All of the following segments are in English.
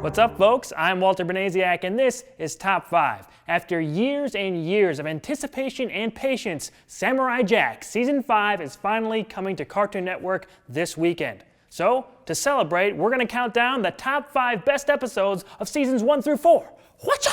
What's up, folks? I'm Walter Benaziak, and this is Top 5. After years and years of anticipation and patience, Samurai Jack Season 5 is finally coming to Cartoon Network this weekend. So, to celebrate, we're going to count down the top 5 best episodes of Seasons 1 through 4. Whatcha?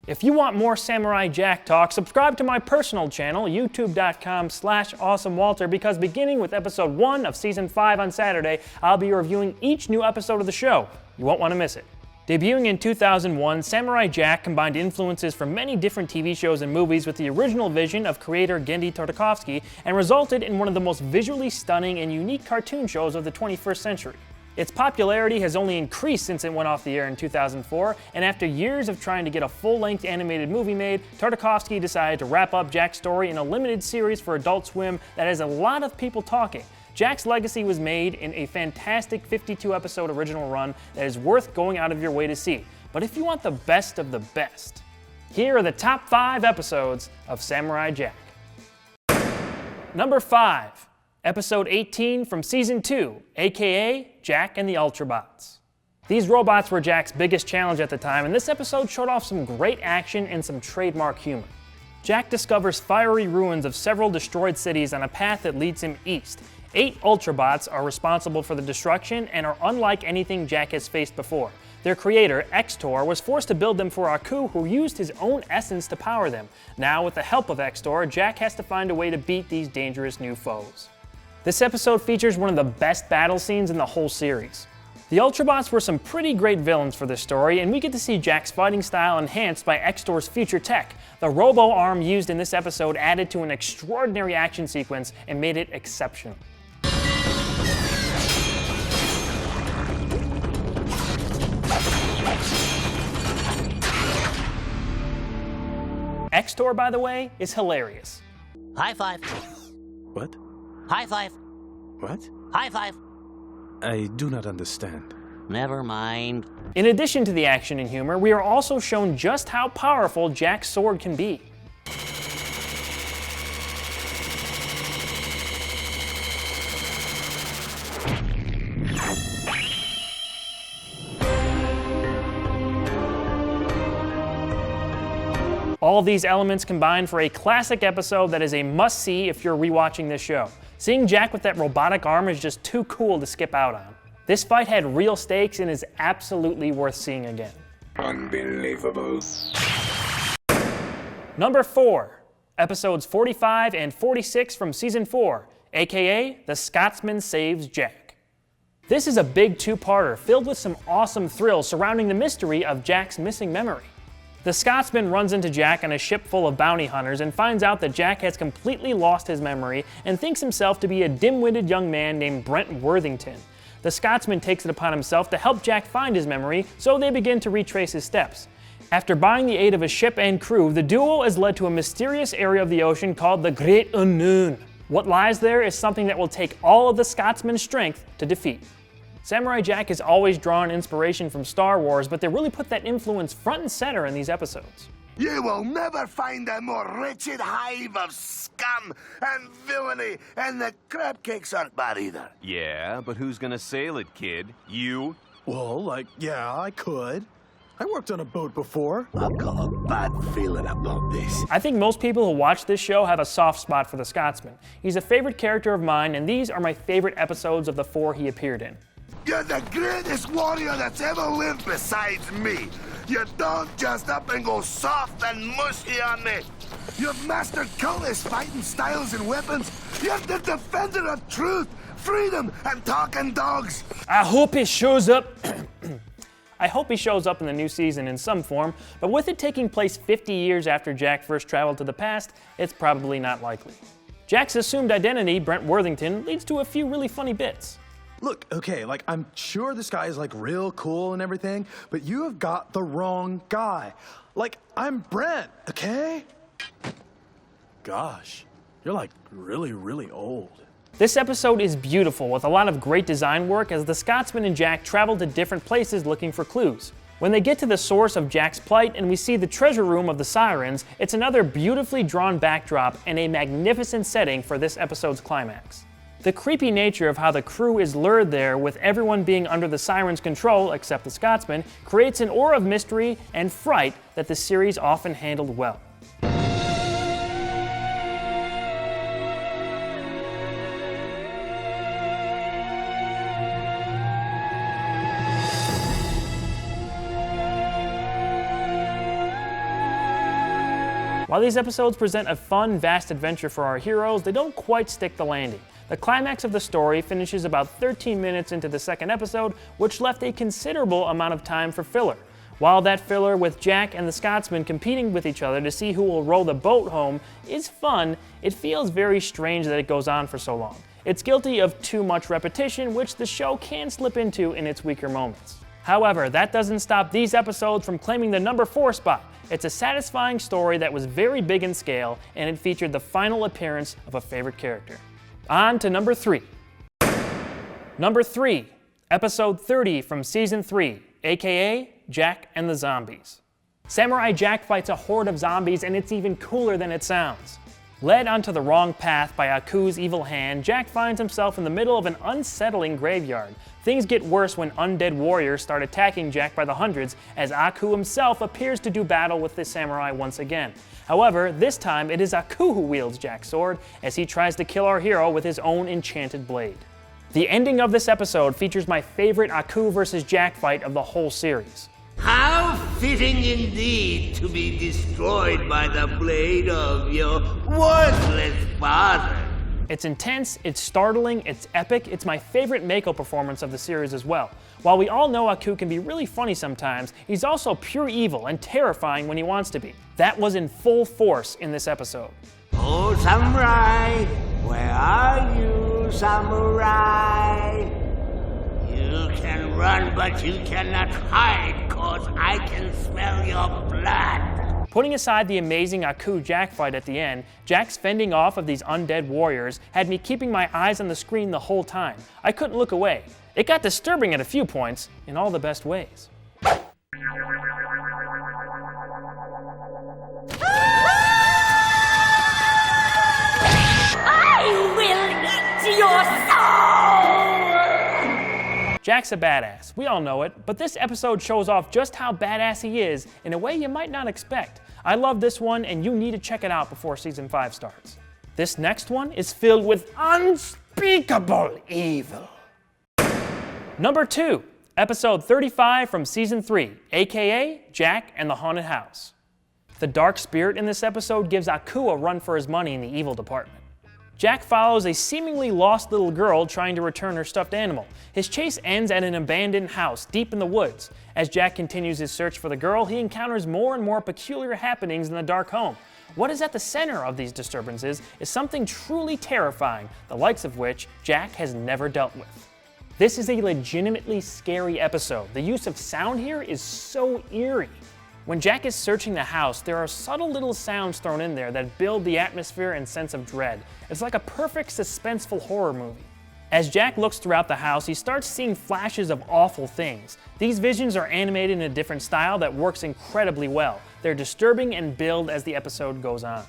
If you want more Samurai Jack talk, subscribe to my personal channel, youtube.com/awesomewalter, because beginning with episode 1 of Season 5 on Saturday, I'll be reviewing each new episode of the show. You won't want to miss it. Debuting in 2001, Samurai Jack combined influences from many different TV shows and movies with the original vision of creator Genndy Tartakovsky and resulted in one of the most visually stunning and unique cartoon shows of the 21st century. Its popularity has only increased since it went off the air in 2004, and after years of trying to get a full-length animated movie made, Tartakovsky decided to wrap up Jack's story in a limited series for Adult Swim that has a lot of people talking. Jack's legacy was made in a fantastic 52-episode original run that is worth going out of your way to see. But if you want the best of the best, here are the top 5 episodes of Samurai Jack. Number 5. Episode 18 from Season 2, aka Jack and the Ultra-Bots. These robots were Jack's biggest challenge at the time, and this episode showed off some great action and some trademark humor. Jack discovers fiery ruins of several destroyed cities on a path that leads him east. 8 Ultra-Bots are responsible for the destruction and are unlike anything Jack has faced before. Their creator, Xtor, was forced to build them for Aku, who used his own essence to power them. Now, with the help of Xtor, Jack has to find a way to beat these dangerous new foes. This episode features one of the best battle scenes in the whole series. The Ultrabots were some pretty great villains for this story, and we get to see Jack's fighting style enhanced by Xtor's future tech. The robo-arm used in this episode added to an extraordinary action sequence and made it exceptional. Xtor, by the way, is hilarious. High five. What? High five. What? High five. I do not understand. Never mind. In addition to the action and humor, we are also shown just how powerful Jack's sword can be. All these elements combine for a classic episode that is a must-see if you're rewatching this show. Seeing Jack with that robotic arm is just too cool to skip out on. This fight had real stakes and is absolutely worth seeing again. Unbelievable. Number 4. Episodes 45 and 46 from Season 4, aka The Scotsman Saves Jack. This is a big 2-parter filled with some awesome thrills surrounding the mystery of Jack's missing memory. The Scotsman runs into Jack on a ship full of bounty hunters and finds out that Jack has completely lost his memory and thinks himself to be a dim-witted young man named Brent Worthington. The Scotsman takes it upon himself to help Jack find his memory, so they begin to retrace his steps. After buying the aid of a ship and crew, the duo is led to a mysterious area of the ocean called the Great Unknown. What lies there is something that will take all of the Scotsman's strength to defeat. Samurai Jack has always drawn inspiration from Star Wars, but they really put that influence front and center in these episodes. You will never find a more wretched hive of scum and villainy, and the crab cakes aren't bad either. Yeah, but who's gonna sail it, kid? You? Well, yeah, I could. I worked on a boat before. I've got a bad feeling about this. I think most people who watch this show have a soft spot for the Scotsman. He's a favorite character of mine, and these are my favorite episodes of the 4 he appeared in. You're the greatest warrior that's ever lived besides me. You don't just up and go soft and mushy on me. You've mastered countless fighting styles and weapons. You're the defender of truth, freedom, and talking dogs. I hope he shows up. I hope he shows up in the new season in some form, but with it taking place 50 years after Jack first traveled to the past, it's probably not likely. Jack's assumed identity, Brent Worthington, leads to a few really funny bits. Look, okay, I'm sure this guy is real cool and everything, but you have got the wrong guy. I'm Brent, okay? Gosh, you're really, really old. This episode is beautiful with a lot of great design work as the Scotsman and Jack travel to different places looking for clues. When they get to the source of Jack's plight and we see the treasure room of the Sirens, it's another beautifully drawn backdrop and a magnificent setting for this episode's climax. The creepy nature of how the crew is lured there, with everyone being under the siren's control except the Scotsman, creates an aura of mystery and fright that the series often handled well. While these episodes present a fun, vast adventure for our heroes, they don't quite stick the landing. The climax of the story finishes about 13 minutes into the second episode, which left a considerable amount of time for filler. While that filler with Jack and the Scotsman competing with each other to see who will row the boat home is fun, it feels very strange that it goes on for so long. It's guilty of too much repetition, which the show can slip into in its weaker moments. However, that doesn't stop these episodes from claiming the number 4 spot. It's a satisfying story that was very big in scale, and it featured the final appearance of a favorite character. On to number 3. Number 3, episode 30 from season 3, aka Jack and the Zombies. Samurai Jack fights a horde of zombies, and it's even cooler than it sounds. Led onto the wrong path by Aku's evil hand, Jack finds himself in the middle of an unsettling graveyard. Things get worse when undead warriors start attacking Jack by the hundreds, as Aku himself appears to do battle with the samurai once again. However, this time it is Aku who wields Jack's sword, as he tries to kill our hero with his own enchanted blade. The ending of this episode features my favorite Aku versus Jack fight of the whole series. How fitting indeed to be destroyed by the blade of your worthless father. It's intense, it's startling, it's epic, it's my favorite Mako performance of the series as well. While we all know Aku can be really funny sometimes, he's also pure evil and terrifying when he wants to be. That was in full force in this episode. Oh, samurai, where are you, samurai? You can run, but you cannot hide, cause I can smell your blood. Putting aside the amazing Aku-Jack fight at the end, Jack's fending off of these undead warriors had me keeping my eyes on the screen the whole time. I couldn't look away. It got disturbing at a few points, in all the best ways. I will eat your soul! Jack's a badass, we all know it, but this episode shows off just how badass he is in a way you might not expect. I love this one, and you need to check it out before season 5 starts. This next one is filled with unspeakable evil. Number 2, episode 35 from season 3, aka Jack and the Haunted House. The dark spirit in this episode gives Aku a run for his money in the evil department. Jack follows a seemingly lost little girl trying to return her stuffed animal. His chase ends at an abandoned house deep in the woods. As Jack continues his search for the girl, he encounters more and more peculiar happenings in the dark home. What is at the center of these disturbances is something truly terrifying, the likes of which Jack has never dealt with. This is a legitimately scary episode. The use of sound here is so eerie. When Jack is searching the house, there are subtle little sounds thrown in there that build the atmosphere and sense of dread. It's like a perfect suspenseful horror movie. As Jack looks throughout the house, he starts seeing flashes of awful things. These visions are animated in a different style that works incredibly well. They're disturbing and build as the episode goes on.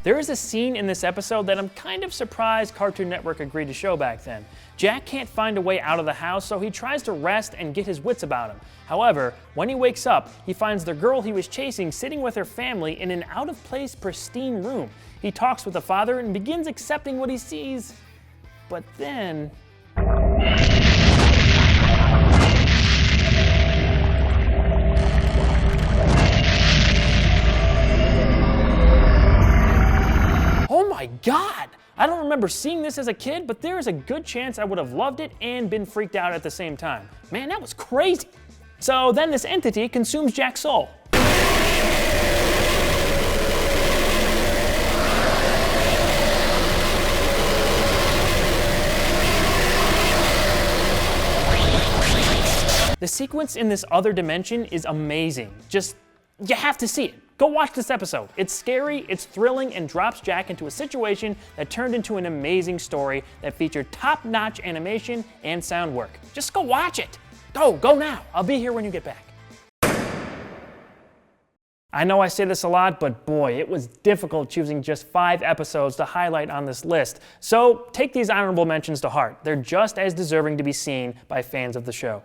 There is a scene in this episode that I'm kind of surprised Cartoon Network agreed to show back then. Jack can't find a way out of the house, so he tries to rest and get his wits about him. However, when he wakes up, he finds the girl he was chasing sitting with her family in an out-of-place, pristine room. He talks with the father and begins accepting what he sees. But then... oh my God! I don't remember seeing this as a kid, but there is a good chance I would have loved it and been freaked out at the same time. Man, that was crazy! So then this entity consumes Jack's soul. The sequence in this other dimension is amazing. You have to see it. Go watch this episode. It's scary, it's thrilling, and drops Jack into a situation that turned into an amazing story that featured top-notch animation and sound work. Just go watch it. Go now. I'll be here when you get back. I know I say this a lot, but boy, it was difficult choosing just 5 episodes to highlight on this list. So take these honorable mentions to heart. They're just as deserving to be seen by fans of the show.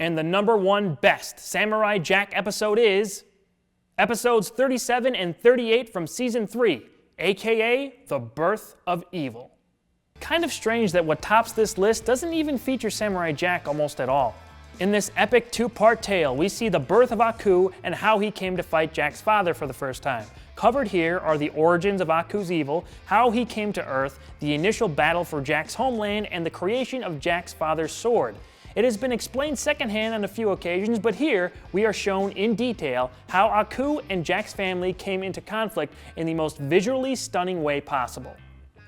And the #1 best Samurai Jack episode is episodes 37 and 38 from season 3, aka The Birth of Evil. Kind of strange that what tops this list doesn't even feature Samurai Jack almost at all. In this epic 2-part tale, we see the birth of Aku and how he came to fight Jack's father for the first time. Covered here are the origins of Aku's evil, how he came to Earth, the initial battle for Jack's homeland, and the creation of Jack's father's sword. It has been explained secondhand on a few occasions, but here we are shown in detail how Aku and Jack's family came into conflict in the most visually stunning way possible.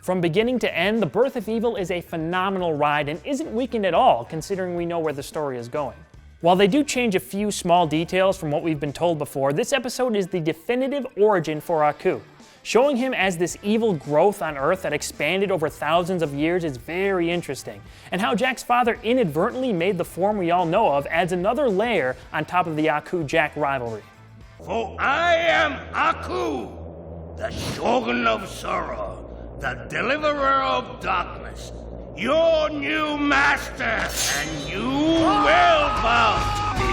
From beginning to end, The Birth of Evil is a phenomenal ride and isn't weakened at all, considering we know where the story is going. While they do change a few small details from what we've been told before, this episode is the definitive origin for Aku. Showing him as this evil growth on Earth that expanded over thousands of years is very interesting, and how Jack's father inadvertently made the form we all know of adds another layer on top of the Aku-Jack rivalry. For I am Aku, the Shogun of Sorrow, the Deliverer of Darkness, your new master, and you will bow to me.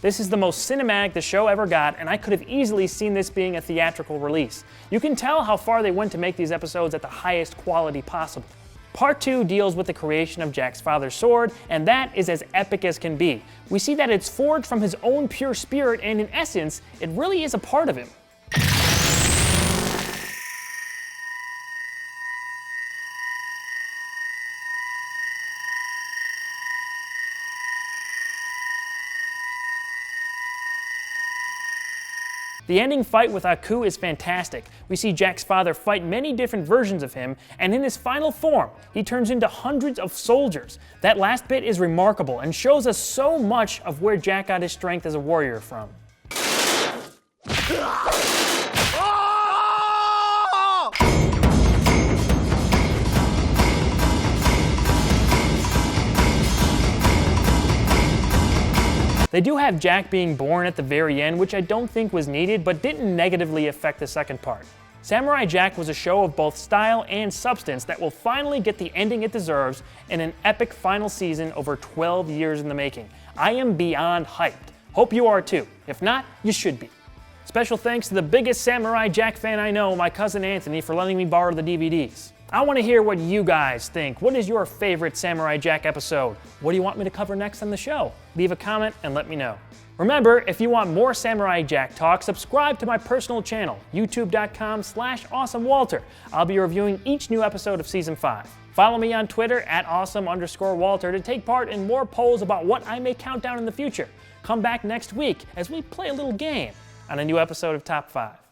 This is the most cinematic the show ever got, and I could have easily seen this being a theatrical release. You can tell how far they went to make these episodes at the highest quality possible. Part 2 deals with the creation of Jack's father's sword, and that is as epic as can be. We see that it's forged from his own pure spirit, and in essence, it really is a part of him. The ending fight with Aku is fantastic. We see Jack's father fight many different versions of him, and in his final form, he turns into hundreds of soldiers. That last bit is remarkable and shows us so much of where Jack got his strength as a warrior from. They do have Jack being born at the very end, which I don't think was needed, but didn't negatively affect the second part. Samurai Jack was a show of both style and substance that will finally get the ending it deserves in an epic final season over 12 years in the making. I am beyond hyped. Hope you are too. If not, you should be. Special thanks to the biggest Samurai Jack fan I know, my cousin Anthony, for letting me borrow the DVDs. I want to hear what you guys think. What is your favorite Samurai Jack episode? What do you want me to cover next on the show? Leave a comment and let me know. Remember, if you want more Samurai Jack talk, subscribe to my personal channel, youtube.com/awesomewalter. I'll be reviewing each new episode of Season 5. Follow me on Twitter @awesome_Walter to take part in more polls about what I may count down in the future. Come back next week as we play a little game on a new episode of Top 5.